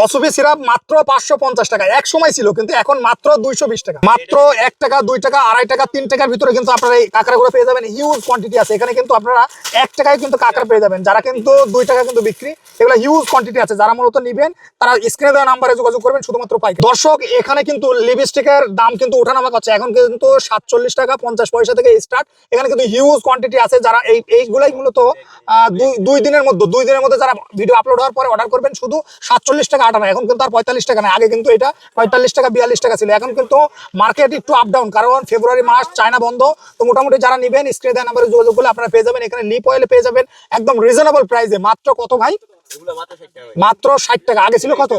অসুবি syrup মাত্র 550 টাকা, এক সময় ছিল কিন্তু এখন মাত্র 220 টাকা, মাত্র 1 টাকা 2 টাকা 2.5 টাকা 3 টাকার ভিতরে কিন্তু আপনারা এই কাঁকড়াগুলো পেয়ে যাবেন। হিউজ কোয়ান্টিটি আছে এখানে, কিন্তু আপনারা 1 টাকায় কিন্তু কাঁকড়া পেয়ে যাবেন, যারা কিন্তু 2 টাকা কিন্তু বিক্রি, এগুলো হিউজ কোয়ান্টিটি আছে। যারা মূলত নিবেন তারা স্ক্রিনে দেওয়া নাম্বারে যোগাযোগ করবেন শুধুমাত্র পাইকারি। দর্শক এখানে কিন্তু লিপস্টিকের দাম কিন্তু ওঠানামা করছে, এখন কিন্তু 47 টাকা 50 পয়সা থেকে স্টার্ট। এখানে কিন্তু হিউজ কোয়ান্টিটি আছে, যারা এইগুলাই মূলত 2 দিনের মধ্যে যারা ভিডিও আপলোড হওয়ার পরে অর্ডার করবেন শুধু 47 টাকা 8 আনা। এখন কিন্তু আর 45 টাকা না, আগে কিন্তু এটা 45 টাকা 42 টাকা ছিল। এখন কিন্তু মার্কেট একটু আপ ডাউন, কারণ ফেব্রুয়ারি মাস চায়না বন্ধ। তো মোটামুটি যারা নিবেন স্ক্রিনে দেওয়া নাম্বারে যোগাযোগ করলে আপনারা পেয়ে যাবেন। এখানে লিপ অয়েল পেয়ে যাবেন একদম রিজনেবল প্রাইসে, মাত্র কত ভাই? মাত্র 60 টাকা। আগে ছিল কত?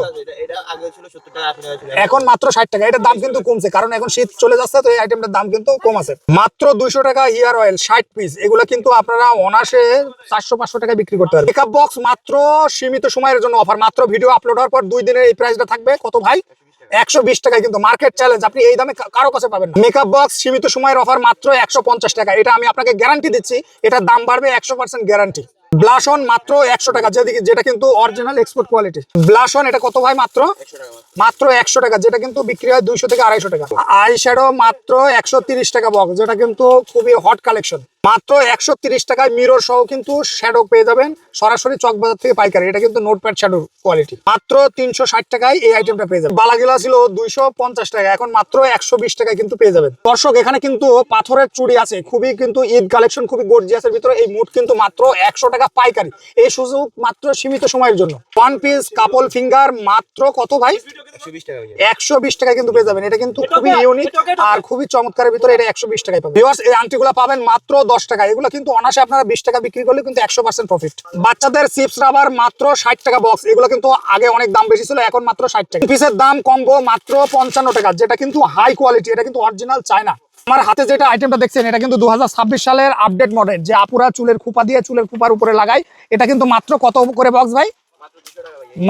এখন মাত্র 60 টাকা। এটার দাম কিন্তু কমছে, কারণ এখন শীত চলে যাচ্ছে, তো এই আইটেমটার দাম কিন্তু কম আছে। মাত্র 200 টাকা হেয়ার অয়েল 60 পিস, এগুলো কিন্তু আপনারা অনাসে 400-500 টাকায় বিক্রি করতে পারবেন। মেকআপ বক্স মাত্র সীমিত সময়ের জন্য অফার, মাত্র ভিডিও আপলোড হওয়ার পর 2 দিনের এই প্রাইসটা থাকবে কত ভাই? 120 টাকায়, কিন্তু মার্কেট চ্যালেঞ্জ, আপনি এই দামে কারো কাছে পাবেন না। মেকআপ বক্স সীমিত সময়ের অফার মাত্র 150 টাকা, এটা আমি আপনাকে গ্যারান্টি দিচ্ছি, এটার দাম বাড়বে 100% গ্যারান্টি। ব্লাশ অন মাত্র 100 টাকা, যেটা কিন্তু original export quality. Blush on এটা কত ভাই? মাত্র 100 টাকা, যেটা কিন্তু বিক্রি হয় 200 থেকে 250 টাকা। আই শ্যাডো মাত্র 130 টাকা বক্স, যেটা কিন্তু খুবই হট কালেকশন। মাত্র 130 টাকায় মিরর সহ কিন্তু শ্যাডো পেয়ে যাবেন সরাসরি চকবাজার থেকে পাইকারি। এটা কিন্তু নোটপ্যাড শ্যাডো কোয়ালিটি। মাত্র 360 টাকায় এই আইটেমটা পেয়ে যাবেন। বালাগিলা ছিল 250 টাকা, এখন মাত্র 120 টাকায় কিন্তু পেয়ে যাবেন। দর্শক এখানে কিন্তু পাথরের চুড়ি আছে, খুবই কিন্তু ঈদ কালেকশন, খুবই গর্জিয়াসের ভিতরে। এই মুড কিন্তু মাত্র 100 টাকা পাইকারি, এই সুযোগ মাত্র সীমিত সময়ের জন্য। ওয়ান পিস কাপল ফিঙ্গার মাত্র কত ভাই? 120 টাকা কিন্তু পেয়ে যাবেন। এটা কিন্তু খুবই ইউনিক আর খুবই চমৎকারের ভিতরে, এটা 120 টাকায় পাবেন। ভিউয়ার্স এই আংটিগুলো পাবেন মাত্র 10 টাকা, এগুলো কিন্তু অনাসে আপনারা 20 টাকা বিক্রি করলে কিন্তু 100% প্রফিট। বাচ্চাদের চিপস রাবার মাত্র 60 টাকা বক্স, এগুলো কিন্তু আগে অনেক দাম বেশি ছিল, এখন মাত্র 60 টাকা। পিসের দাম কম্বো মাত্র 55 টাকা, যেটা কিন্তু হাই কোয়ালিটি, এটা কিন্তু অরিজিনাল চায়না। আমার হাতে যেটা আইটেমটা দেখছেন এটা কিন্তু 2026 সালের আপডেট মডেল, যে আপুরা চুলের খোপা দিয়ে চুলের খোপার উপরে লাগায়। এটা কিন্তু মাত্র কত করে বক্স ভাই?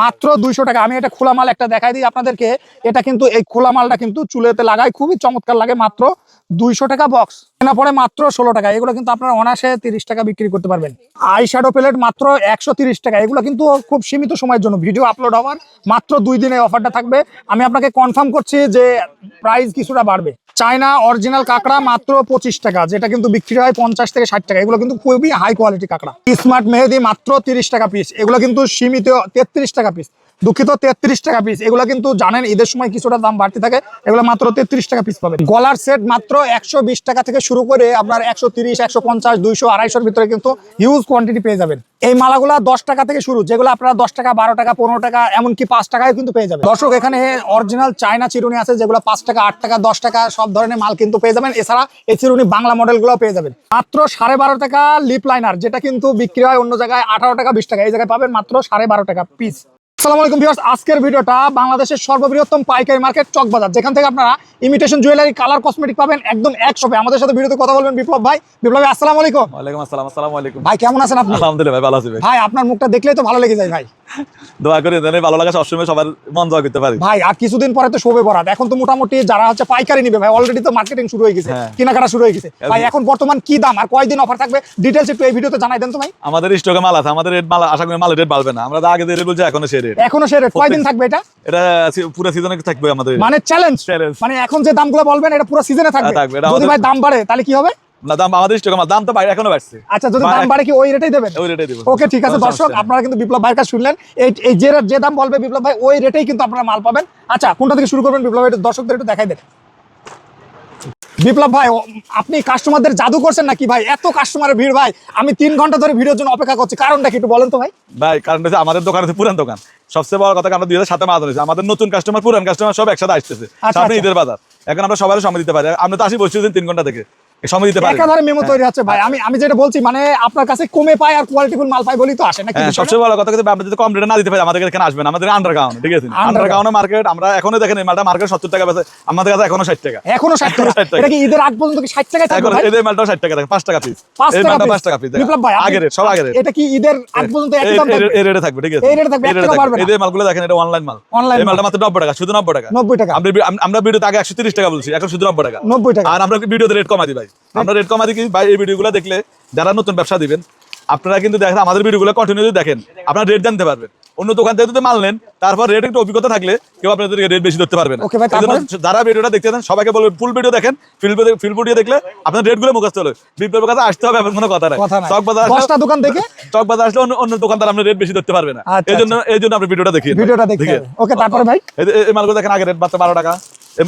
মাত্র 200 টাকা। আমি এটা খোলা মাল একটা দেখাই দিই আপনাদেরকে। এটা কিন্তু এই খোলা মালটা কিন্তু চুলেতে লাগায়, খুবই চমৎকার লাগে। মাত্র 200 টাকা বক্স, কেনা পড়ে মাত্র 16 টাকা। এগুলো কিন্তু আপনারা অনাসে 30 টাকা বিক্রি করতে পারবেন। আই শ্যাডো প্যালেট মাত্র 130 টাকা, এগুলো কিন্তু খুব সীমিত সময়ের জন্য, ভিডিও আপলোড হওয়ার মাত্র 2 দিনে অফারটা থাকবে। আমি আপনাকে কনফার্ম করছি যে প্রাইস কিছুটা বাড়বে। চায়না অরিজিনাল কাঁকড়া মাত্র 25 টাকা, যেটা কিন্তু বিক্রি হয় 50 থেকে 60 টাকা। এগুলো কিন্তু খুবই হাই কোয়ালিটি কাঁকড়া। স্মার্ট মেহেদি মাত্র 30 টাকা পিস, এগুলো কিন্তু সীমিত 33 টাকা পিস, দুঃখিত 33 টাকা পিস। এগুলো কিন্তু জানেন ঈদের সময় কিছুটা দাম বাড়তে থাকে, এগুলো মাত্র 33 টাকা পিস পাবেন। গলার সেট মাত্র 120 টাকা থেকে শুরু করে আপনার 130, 150, 200, 250 ভিতরে কিন্তু হিউজ কোয়ান্টিটি পেয়ে যাবেন। এই মালাগুলা 10 টাকা থেকে শুরু, যেগুলো আপনারা 10 টাকা 12 টাকা 15 টাকা এমনকি 5 টাকায় কিন্তু পেয়ে যাবেন। দর্শক এখানে অরিজিনাল চায়না চিরুনি আছে, যেগুলো 5 টাকা 8 টাকা 10 টাকা সব ধরনের মাল কিন্তু পেয়ে যাবেন। এছাড়া এই চিরুনি বাংলা মডেলগুলো পেয়ে যাবেন মাত্র 12.5 টাকা। লিপ লাইনার যেটা কিন্তু বিক্রি হয় অন্য জায়গায় 18 টাকা 20 টাকা, এই জায়গায় পাবেন মাত্র 12.5 টাকা পিস। আসসালামু আলাইকুম ভিউয়ার্স, আজকের ভিডিওটা বাংলাদেশের সর্ববৃহত্তম পাইকারি মার্কেট চকবাজার, যেখান থেকে আপনারা ইমিটেশন জুয়েলারি, কালার কসমেটিক পাবেন একদম এক শপে। আমাদের সাথে ভিডিওতে কথা বলবেন বিপ্লব ভাই। বিপ্লব ভাই আসসালামু আলাইকুম। ওয়ালাইকুম আসসালাম। আসসালামু আলাইকুম ভাই, কেমন আছেন আপনি? আলহামদুলিল্লাহ ভাই, ভালো আছি ভাই। ভাই আপনার মুখটা দেখলেই তো ভালো লেগে যায় ভাই। দোয়া করি যেন ভালো লাগা সবসময় সবার মন জয় করতে পারি ভাই। আর কিছুদিন পরে তো শোবে বরাত, এখন তো মোটামুটি যারা হচ্ছে পাইকারি নিবে ভাই অলরেডি তো মার্কেটিং শুরু হয়ে গেছে, কেনাকাটা শুরু হয়ে গেছে ভাই। এখন বর্তমান কি দাম আর কয়দিন অফার থাকবে ডিটেইলস একটু এই ভিডিওতে জানাই দেন তো ভাই। আমাদের স্টকে মাল আছে, আমাদের রেট মাল আশা করি মাল রেট বাড়বে না। আমরা আগে যে রেট বলছি এখনো সেই রেট। এখনো সেই রেট, কয়দিন থাকবে এটা? এটা পুরো সিজনে থাকবে আমাদের, মানে চ্যালেঞ্জ। মানে এখন যে দামগুলো বলবেন এটা পুরো সিজনে থাকবে। যদি ভাই দাম বাড়ে তাহলে কি হবে? না, দাম আমাদের স্টকে মাল, দাম তো বাইরে এখনো বাড়ছে। আচ্ছা, যদি দাম বাড়ে কি ওই রেটেই দেবেন? ওই রেটেই দেব। ওকে ঠিক আছে। দর্শক আপনারা কিন্তু বিপ্লব ভাইয়ের কাছে শুনলেন, এই যে দাম বলবে বিপ্লব ভাই ওই রেটেই কিন্তু আপনারা মাল পাবেন। আচ্ছা, কোনটা থেকে শুরু করবেন বিপ্লব ভাই? দর্শকদের একটু দেখাই দেন। বিপ্লব ভাই আপনি কাস্টমারদের জাদু করছেন নাকি ভাই? এত কাস্টমারের ভিড় ভাই, আমি 3 ঘন্টা ধরে ভিডিওর জন্য অপেক্ষা করছি, কারণটা কি একটু বলেন তো ভাই? ভাই কারণ হচ্ছে আমাদের দোকান হচ্ছে পুরান দোকান। সবচেয়ে বড় কথা, আমরা 2007 মাল ধরেছি। আমাদের নতুন কাস্টমার পুরান কাস্টমার সব একসাথে আসতেছে সামনে ঈদের বাজার। এখন আমরা সবাই সময় দিতে পারি। আমরা তো আসি বসছি 3 ঘন্টা থেকে সময় দিতে পারি। একাধারে মেমো তৈরি হচ্ছে ভাই। আমি যেটা বলছি মানে আপনার কাছে কমে পায় আর কোয়ালিটিফুল মাল পাই বলি তো আসে নাকি? সবচেয়ে বড় কথা কিন্তু আমরা যদি কম রেটে না দিতে পারি আমাদের এখানে আসবেন। আমাদের আন্ডারগ্রাউন্ড, ঠিক আছে? Underground market. আমরা এখনো দেখেন এই মালটা মার্কেট 70 টাকা বেচে, আমাদের কাছে এখনো 60 টাকা। এখনো 60 টাকা? এটা কি ঈদের আগ পর্যন্ত কি 60 টাকায় থাকবে ভাই? এই মালটাও 60 টাকা থাকে, 5 টাকা পিস। এই মালটা 5 টাকা পিস। বিপ্লব ভাই আগে রেট, সব আগে রেট। এটা কি ঈদের আগ পর্যন্ত একই দাম থাকবে? এই রেটে থাকবে, ঠিক আছে? এই রেটে থাকবে, 1 টাকা বাড়বে না। এই মালগুলো দেখেন, এটা অনলাইন মাল। এই মালটা মাত্র 90 টাকা, শুধু 90 টাকা। 90 টাকা। আমরা ভিডিওতে আগে 130 টাকা বলছি, এখন শুধু 90 টাকা। 90 টাকা। আর আমরা ভিডিওতে রেট কমাই দিই ভাই। আমরা রেট কমাই দিই কি ভাই? এই ভিডিওগুলো দেখলে যারা নতুন ব্যবসা দিবেন আপনারা কিন্তু দেখেন আমাদের ভিডিওগুলো কন্টিনিউ দেখেন, আপনারা রেট জানতে পারবেন। অন্য দোকান থেকে যদি মাল নেন, তারপর রেট একটু অভিজ্ঞতা থাকলে কেউ আপনাদেরকে রেট বেশি ধরতে পারবে না। Okay ভাই, তারপরে? এজন্য যারা ভিডিওটা দেখতে চান সবাইকে বলবেন ফুল ভিডিও দেখেন, ফুল ভিডিও দেখলে আপনার রেটগুলো মুখস্থ হলো। বিপ্লবের কাছে আসতে হবে এমন কোনো কথা নাই। কথা নাই। চক বাজার 10টা দোকান থেকে চক বাজার আসলে অন্য দোকানদার আপনার রেট বেশি ধরতে পারবে না। আচ্ছা, এই জন্য আপনি ভিডিওটা দেখেন। ভিডিওটা দেখতে হবে। ওকে, তারপরে ভাই এই মালগুলো দেখেন আগে রেট মাত্র 12 টাকা,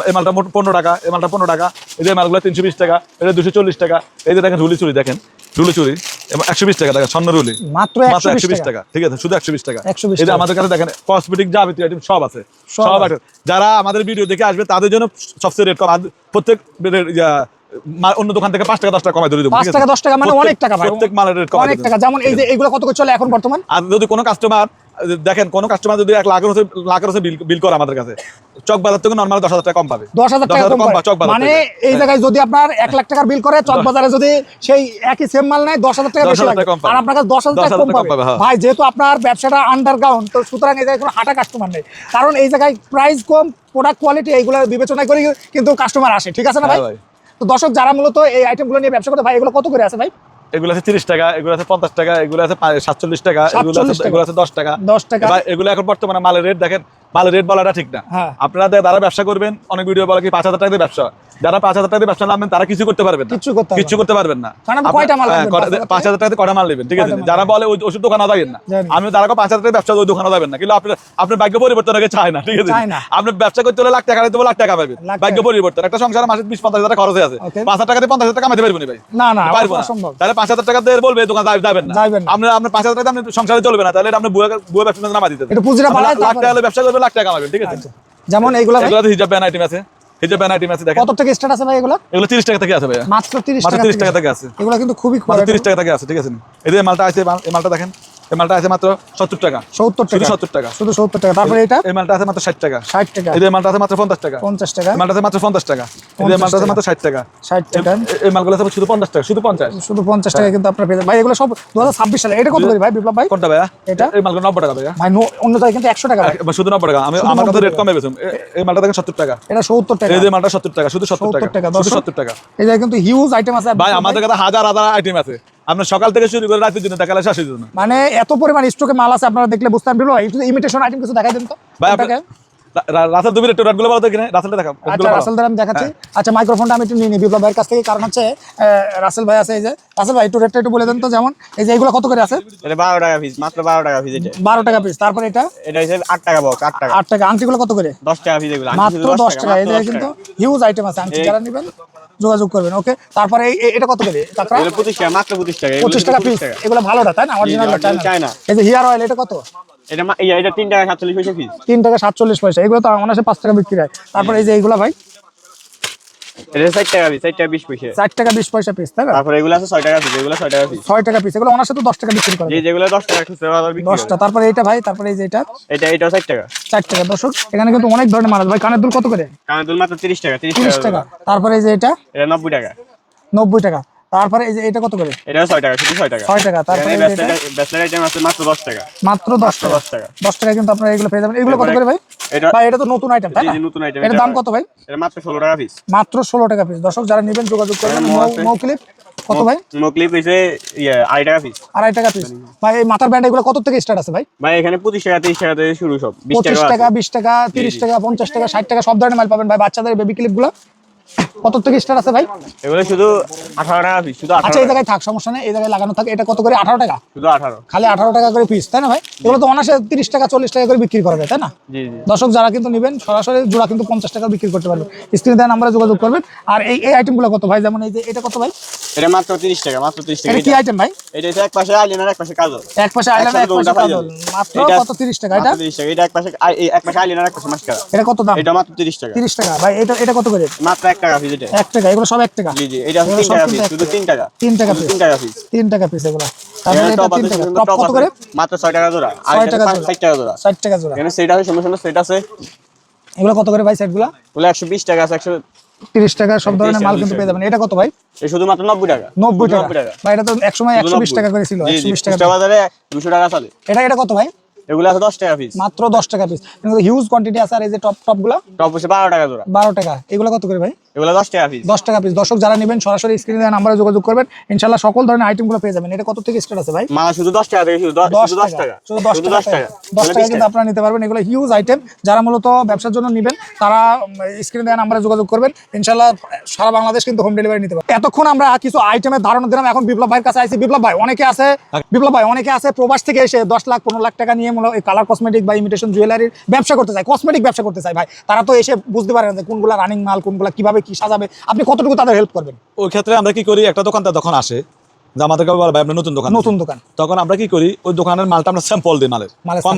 এই মালটা 15 টাকা, এই মালটা 15 টাকা, এই যে মালগুলো 320 টাকা, এটা 240 টাকা। এই যে দেখেন রুলি চুরি, দেখেন রুলি চুরি 120 টাকা, দেখেন স্বর্ণ রুলি মাত্র 120 টাকা। ঠিক আছে, শুধু 120 টাকা। 120 এই যে টাকা। আমাদের কাছে দেখেন কসমেটিক যাবতীয় আইটেম সব আছে, সব সব আছে। আছে। যারা আমাদের ভিডিও দেখে আসবে তাদের জন্য সবচেয়ে রেট কম। আর প্রত্যেক অন্য দোকান থেকে 5 টাকা 10 টাকা কমাই ধরে দেবো। 5 টাকা 10 টাকা মানে অনেক টাকা ভাই, প্রত্যেক মালের রেট কমাই অনেক দেবো। টাকা। যেমন এই যে এগুলো কত করে চলে এখন বর্তমান? আর যদি কোনো কাস্টমার দেখেন, কোন কাস্টমার যদি 1 লাখের বিল করে আমাদের কাছে, চক বাজার থেকে নরমাল 10,000 টাকা কম পাবে। 10,000 টাকা কম পাবে। চক বাজার মানে থেকে। এই জায়গায় যদি আপনার 1 লাখ টাকার বিল করে, চক বাজারে যদি সেই একই সেম মাল নেয় 10,000 টাকা বেশি 10,000 লাগবে, টাকা কম পাবে। আর আপনার কাছে 10,000 টাকা 10,000 কম টাকা কম পাবে। পাবে, হ্যাঁ। ভাই যেহেতু আপনার ব্যবসাটা আন্ডারগ্রাউন্ড, তো সুতরাং এই জায়গায় কোনো হাঁটা কাস্টমার নেই, কারণ এই জায়গায় প্রাইস কম, প্রোডাক্ট কোয়ালিটি এইগুলো বিবেচনা করে কিন্তু কাস্টমার আসে। ঠিক আছে না ভাই? হ্যাঁ ভাই। তো দর্শক যারা মূলত এই আইটেমগুলো নিয়ে ব্যবসা করে, ভাই এগুলো কত করে আছে ভাই? এগুলো আছে 30 টাকা, এগুলো আছে 50 টাকা, এগুলো আছে 47 টাকা, 47 টাকা। এগুলো আছে 10 টাকা। 10 টাকা। এবার এগুলো এখন বর্তমানে মালের রেট দেখেন, মালের রেট বলাটা ঠিক না। হ্যাঁ। আপনারা যারা ব্যবসা করবেন, অনেক ভিডিও বলে কি 5,000 টাকা দিয়ে ব্যবসা, যারা 5,000 টাকা দিয়ে ব্যবসা নামবেন তারা কিছু করতে পারবেন না, কিচ্ছু করতে পারবেন না। কিচ্ছু করতে পারবেন না। কারণ আপনি কয়টা মাল হ্যাঁ, রাখবেন? 5,000 টাকা দিয়ে কয়টা মাল নেবেন? ঠিক আছে, কয়টা মাল যারা বলে ওই ওষুধ দোকানে যাবেন না, জানি। আমি তারা 5,000 টাকা ব্যবসা ওই দোকানে যাবেন না, কিন্তু আপনার ভাগ্য পরিবর্তন আগে চায় না। ঠিক আছে, চায় না। আপনি ব্যবসা করতে হলে লাখ টাকা দিতে লাখ টাকা পাবেন, লাখ টাকা। ভাগ্য পরিবর্তন। একটা সংসারে মাসে 20-50 হাজার টাকা খরচ আছে, Okay. 5,000 টাকা দিয়ে 50,000 টাকা কামাইতে পারবেন ভাই? না না, পারবো না। অসম্ভব। তাহলে 5,000 টাকা দিয়ে বলবে দোকান যাবেন না। যাবেন না। আপনার 5,000 টাকা আপনি সংসারে চলবে না, তাহলে এটা আপনি বুয়া ব্যবসা নামা দিতে একটু পুঁজিটা বাড়ায় লাখ তারপরে। টাকা হলে ব্যবসা করবে, লাখ টাকা কামাবেন। ঠিক আছে, যেমন এইগুলো ভাই এগুলো হিজাব ব্যান আইটেম আছে, হিজাব ব্যান আইটেম আছে দেখেন, কত থেকে স্টার্ট আছে ভাই এগুলো? এগুলো 30 টাকা থেকে আছে ভাই, মাত্র 30 মাত্র টাকা 30 টাকা থেকে আছে, এগুলো কিন্তু খুবই মাত্র কোয়ালিটি। 30 টাকা থেকে আছে। ঠিক আছে, এই যে মালটা আছে, এই মালটা দেখেন, এই মালটা আছে মাত্র 70 টাকা, 70 শুধু টাকা 70 টাকা। শুধু 70 টাকা। তারপরে এটা এই মালটা আছে মাত্র 60 টাকা, 60 টাকা, এই যে মালটা আছে মাত্র 50 টাকা, 50 টাকা, এই মালটা আছে মাত্র 50 টাকা, এই যে মালটা আছে মাত্র 60 টাকা, 60 টাকা, এই মালগুলো আছে শুধু 50 টাকা, শুধু 50। শুধু 50 টাকা কিন্তু আপনার পেয়ে যাবেন। ভাই এগুলো সব 2026 সালে। এটা কত করে ভাই বিপ্লব ভাই? কোনটা ভাইয়া? এটা? এই মালগুলো 90 টাকা ভাইয়া। ভাই অন্য জায়গায় কিন্তু 100 টাকা ভাই। শুধু 90 টাকা। আমি শুধু আমার কাছে 90 রেট কমে বেচুম। এই মালটা দেখেন 70 টাকা, এটা 70 টাকা, এই যে মালটা 70 টাকা, শুধু 70 টাকা, 70 টাকা। শুধু দর্শক, 70 টাকা। এই জায়গায় কিন্তু হিউজ আইটেম আছে ভাই আমাদের কাছে হাজার হাজার আইটেম আছে, আপনার সকাল থেকে শুরু করে রাতের জন্য দেখালে শেষের জন্য। মানে এত পরিমাণ স্টকে মাল আছে, আপনারা দেখলে বুঝতে পারবেন। ভাই একটু ইমিটেশন আইটেম কিছু দেখাই দেন তো ভাই কোনটাকে? রাতের 2 মিনিট রাতগুলো বলো তো কিনে, রাতেরটা দেখাও। আচ্ছা রাসেল ভাই আমি দেখাচ্ছি। আচ্ছা মাইক্রোফোনটা আমি একটু নিয়ে নিই বিপ্লব ভাইয়ের কাছ থেকে, কারণ হচ্ছে রাসেল ভাই আছে। এই যে রাসেল ভাই একটু রেটটা একটু বলে দেন তো। যেমন এই যে এগুলো কত করে আছে? এটা 12 টাকা পিস, মাত্র 12 টাকা পিস। এটা 12 টাকা পিস। তারপরে এটা এটা হচ্ছে 8 টাকা বক্স, 8 টাকা। 8 টাকা। আংটিগুলো কত করে? 10 টাকা পিস এগুলো। মাত্র 10 টাকা। এই জায়গায় কিন্তু হিউজ আইটেম আছে, আংটি যারা নেবেন যোগাযোগ করবেন। ওকে, তারপরে এটা কত করে কাকড়া? এটা 25 টাকা, মাত্র 25 টাকা। 25 টাকা পিস। এগুলো ভালোটা তাই না? Original original China. চায়না। এই যে হেয়ার অয়েল এটা কত? এটা 3 টাকা 47 পয়সা পিস। 3 টাকা 47 পয়সা। এগুলো তো অনায়াসে 5 টাকা বিক্রি হয়। তারপরে এই যে এইগুলো ভাই এটা 60 টাকা পিস, 60 টাকা 20 পয়সা। 60 টাকা 20 পয়সা পিস তাই না? তারপর এগুলো আছে 6 টাকা পিস, এগুলো 6 টাকা পিস। 6 টাকা পিস। এগুলো অনায়াসে তো 10 টাকা বিক্রি করে। যেগুলো 10 টাকা খুচরা বাজার বিক্রি 10টা। করে। তারপরে এইটা ভাই, তারপরে এই যে এটা এটাও 60 টাকা। 4 টাকা। দর্শক এখানে কিন্তু অনেক ধরনের মাল আছে ভাই। কানের দুল কত করে? কানের দুল মাত্র 30 টাকা, 30 30 টাকা। তারপরে এই যে এটা এটা 90 টাকা। 90 টাকা। তারপরে এই যে এটা কত করে? এটাও 6 টাকা, শুধু 6 টাকা। 6 টাকা। তারপরে এই যে এটা ব্যাচলার আইটেম আছে মাত্র 10 টাকা। মাত্র 10 টাকা। 10 টাকা। 10 টাকা কিন্তু আপনারা এগুলো পেয়ে যাবেন। এগুলো কত করে ভাই? এটা ভাই এটা তো নতুন আইটেম তাই জি না? জি, নতুন আইটেম। এটার দাম কত ভাই? এটা মাত্র 16 টাকা পিস। মাত্র 16 টাকা পিস। দর্শক যারা নেবেন যোগাযোগ করবেন। মৌ ক্লিপ কত ভাই? মোক্লিপ হইছে 2.5 টাকা পিস। 2.5 টাকা পিস। ভাই এই মাথার ব্যান্ড এগুলো কত থেকে স্টার্ট আছে ভাই? ভাই এখানে 25 টাকা 30 টাকা থেকে শুরু, সব 20 25 টাকা টাকা, আছে। 20 টাকা, 30 টাকা, 50 টাকা, 60 টাকা সব ধরনের মাল পাবেন ভাই। বাচ্চাদের বেবি ক্লিপগুলো কত থেকে স্টার্ট আছে ভাই? এগুলো শুধু 18 টাকা পিস, শুধু 18 আচ্ছা এই টাকা। জায়গায় থাক, সমস্যা নেই, এই জায়গায় লাগানো থাকে। এটা কত করে? 18 টাকা। শুধু 18। খালি 18 টাকা করে পিস তাই না ভাই? এগুলো তো অনায়াসে 30 টাকা 40 টাকা করে বিক্রি করা যায় তাই না? জি জি। দর্শক যারা কিন্তু নেবেন সরাসরি জোড়া কিন্তু 50 টাকা বিক্রি করতে পারবেন। স্ক্রিনে দেওয়া নাম্বারে যোগাযোগ করবেন। আর এই আইটেমগুলো কত ভাই? যেমন এই যে এটা কত ভাই? এটা মাত্র 30 টাকা, মাত্র 30 টাকা। এটা কি আইটেম ভাই? এটা হচ্ছে এক পাশে আইলাইনার, এক পাশে কাজল। এক পাশে আইলাইনার, এক একসাথে পাশে দুটো কাজল। মাত্র এটা কত? 30 টাকা। এটা মাত্র 30 টাকা। এটা এক পাশে আইলাইনার, এক পাশে মাস্কারা। এটা কত দাম? এটা মাত্র 30 টাকা। 30 টাকা। ভাই এটা কত করে? মাত্র 1 টাকা পিস। এটা 1 টাকা। এগুলো সব 1 টাকা। জি জি। এটা হচ্ছে এগুলো 3 সব টাকা কিন্তু পিস, 1 শুধু 3 টাকা। 3 টাকা পিস। 3 টাকা পিস। 3 টাকা পিস এগুলো। তারপরে এখানে এটা টপ 3 আছে, টাকা। সুন্দর টপ টপ কত আছে। করে? মাত্র 6 টাকা জোড়া। আর 6 এটা টাকা জোড়া। 60 টাকা জোড়া। 60 টাকা জোড়া। এখানে সেট আছে, সুন্দর সুন্দর সেট আছে। এগুলো কত করে ভাই সেটগুলো? ওগুলো 120 টাকা আছে, 30 টাকা। সব ধরনের 30 মাল টাকা, কিন্তু পেয়ে যাবেন। এটা কত ভাই? এই শুধুমাত্র 90 টাকা। 90 শুধু টাকা। ভাই এটা তো একসময় 120 টাকা করে ছিল। 120 টাকা। খুচরা বাজারে 200 টাকা চলে। এটা কত ভাই? এগুলো আছে 10 টাকা পিস। মাত্র 10 টাকা পিস, কিন্তু হিউজ কোয়ান্টিটি আছে। আর এই যে টপ গুলো টপ হচ্ছে 12 টাকা জোড়া। 12 টাকা। এগুলো কত করে ভাই? এগুলো 10 টাকা পিস। 10 টাকা পিস। দর্শক যারা নেবেন সরাসরি স্ক্রিনে দেওয়া নাম্বারে যোগাযোগ করবেন, ইনশাআল্লাহ সকল ধরনের আইটেমগুলো পেয়ে যাবেন। এটা কত থেকে স্টার্ট আছে ভাই? মাল শুধু 10 টাকা থেকে শুধু 10 10 টাকা। শুধু 10 টাকা। 10 টাকা কিন্তু আপনারা নিতে পারবেন। এগুলো হিউজ আইটেম, যারা মূলত ব্যবসার জন্য নেবেন তারা স্ক্রিনে দেওয়া নাম্বারে যোগাযোগ করবেন, ইনশাআল্লাহ সারা বাংলাদেশ কিন্তু হোম ডেলিভারি নিতে পারবেন। এতক্ষণ আমরা কিছু আইটেমের ধারণা দিলাম, এখন বিপ্লব ভাইয়ের কাছে আইছি। বিপ্লব ভাই, অনেকে আছে প্রবাস থেকে এসে 10 লাখ 15 লাখ টাকা নিয়ে মূলত কালার কসমেটিক বা ইমিটেশন জুয়েলারির ব্যবসা করতে চায়, কসমেটিক ব্যবসা করতে চায় ভাই। তারা তো এসে বুঝতে পারে না যে কোনগুলা রানিং মাল, কোনগুলা কিভাবে কি সাজাবে। আপনি কতটুকু তাদের হেল্প করবেন? ওই ক্ষেত্রে আমরা কি করি, একটা দোকানদার যখন আসে যে আমাদেরকে বলে ভাই আপনার নতুন দোকান, তখন আমরা কি করি, ওই দোকানের মালটা আমরা স্যাম্পল দিই, মালের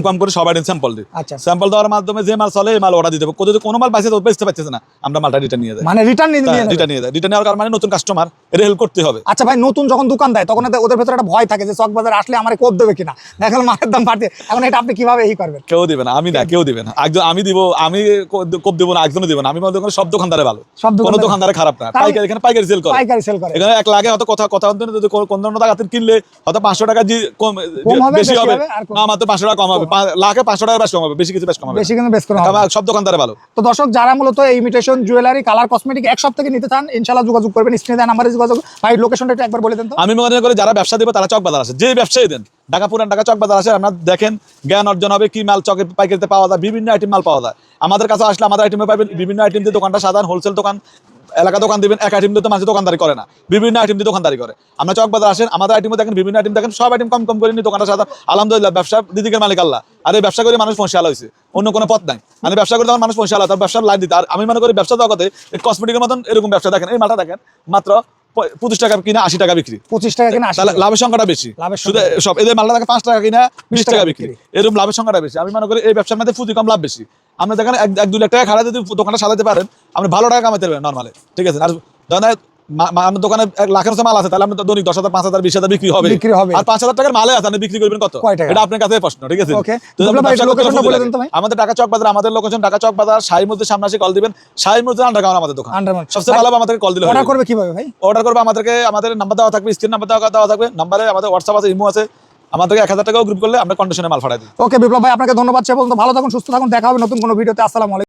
কম করে সবাই স্যাম্পল দিই। আচ্ছা, স্যাম্পল দেওয়ার মাধ্যমে যে মাল চলে এই মাল অর্ডার দিতে হবে। যদি কোনো মাল পাইছে তো বেচতে পারছে না, আমরা মালটা রিটার্ন নিয়ে যাই। মানে রিটার্ন নিয়ে নেওয়ার কারণে নতুন কাস্টমার এটা হেল্প করতে হবে। আচ্ছা ভাই, নতুন যখন দোকান দেয় তখন ওদের ভেতরে একটা ভয় থাকে যে চক বাজার আসলে আমার কোপ দেবে কিনা, দেখেন মালের দাম বাড়ছে। এখন এটা আপনি কিভাবে এই করবেন? কেউ দিবে না, আমি না, কেউ দিবে না। একজন আমি দিব, আমি কোপ দিব না, একজনও দিব না। আমি মনে করি সব দোকানদারে ভালো, কোনো দোকানদারে খারাপ না। পাইকারি, এখানে পাইকারি সেল করে, এখানে 1 লাখে হয়তো কথা যদি কোন টাকা কিনলে হয়তো 500 টাকা বেশি হবে, না মাত্র 500 টাকা কম হবে, লাখে 500 টাকা বেশি কম হবে, বেশি কিছু বেশ কম হবে, বেশি কিন্তু বেশ কম হবে। সব দোকানদারে ভালো। তো দর্শক যারা মূলত এই ইমিটেশন জুয়েলারি, কালার কসমেটিক এক সপ্তাহে নিতে চান, ইনশাআল্লাহ যোগাযোগ করবেন, স্ক্রিনে দেওয়া নাম্বারে যোগাযোগ। ভাই লোকেশনটা একটু একবার বলে দেন তো। আমি মনে করি যারা ব্যবসা দিবে তারা চক বাজার আসে, যে ব্যবসায়ী দেন ঢাকা পুরান ঢাকা চক বাজার আসে, আপনারা দেখেন জ্ঞান অর্জন হবে কি মাল চকের পাইকারিতে পাওয়া যায়, বিভিন্ন আইটেম মাল পাওয়া যায়। আমাদের কাছে আসলে আমাদের আইটেমে পাবেন বিভিন্ন আইটেম দিয়ে। দোকানটা সাধারণ হোলসেল দোকান, এলাকা দোকান দিবেন, এক আইটেম দিয়ে তো মানুষ দোকানদারি করে না, বিভিন্ন আইটেম দিয়ে দোকানদারি করে। আমরা চক বাজার আসেন, আমাদের আইটেমে দেখেন, বিভিন্ন আইটেম দেখেন, সব আইটেম কম করে নিয়ে দোকানটা সাধারণ আলহামদুলিল্লাহ ব্যবসা দিদিকের মালিক আল্লাহ। আর এই ব্যবসা করে মানুষ পয়সা হয়েছে, অন্য কোনো পথ নাই। মানে ব্যবসা করে তখন মানুষ পয়সা তার ব্যবসার লাইন দিতে। আর আমি মনে করি ব্যবসা জগতে কসমেটিকের মতন এরকম ব্যবসা দেখেন, এই মালটা দেখেন মাত্র 25 টাকা কিনা 80 টাকা বিক্রি, 25 টাকা কিনা 80 টাকা, লাভের সংখ্যাটা বেশি। শুধু সব এদের মালটা দেখেন 5 টাকা কিনা 20 টাকা বিক্রি, এরকম লাভের সংখ্যাটা বেশি। আমি মনে করি এই ব্যবসার মধ্যে পুঁজি কম লাভ বেশি। আপনি দেখেন 1-2 লাখ টাকা খাড়া যদি দোকানটা সাজাতে পারেন, আপনি ভালো টাকা কামাতে পারবেন নরমালি, ঠিক আছে। আর ধরেন আমার দোকানে 1 লাখের মাল আছে, তাহলে আপনি তো দৈনিক 10,000 5,000 20,000 বিক্রি হবে। আর 5,000 টাকার মালে আছে, আপনি বিক্রি করবেন কত, এটা আপনার কাছে প্রশ্ন, ঠিক আছে। আমাদের ঢাকা চক বাজার, আমাদের লোকেশন ঢাকা চক বাজার, শাহী মসজিদ সামনে এসে কল দিবেন। শাহী মসজিদ আন্ডারগ্রাউন্ড আমাদের দোকান, সবচেয়ে ভালো। আমাদেরকে কল দিলে অর্ডার করবে কিভাবে ভাই? অর্ডার করবে আমাদেরকে, আমাদের নাম্বার দেওয়া থাকবে, স্ক্রিন নাম্বার দেওয়া থাকবে, নাম্বারে আমাদের হোয়াটসঅ্যাপ আছে, ইমো আছে। আমাদেরকে 1000 টাকাও গ্রুপ করলে আমরা কন্ডিশনে মাল পাঠাই দিই। ওকে বিপ্লব ভাই, আপনাকে ধন্যবাদ। সে পর্যন্ত ভালো থাকুন, সুস্থ থাকুন, দেখা হবে নতুন কোনো ভিডিওতে। আসসালামু আলাইকুম।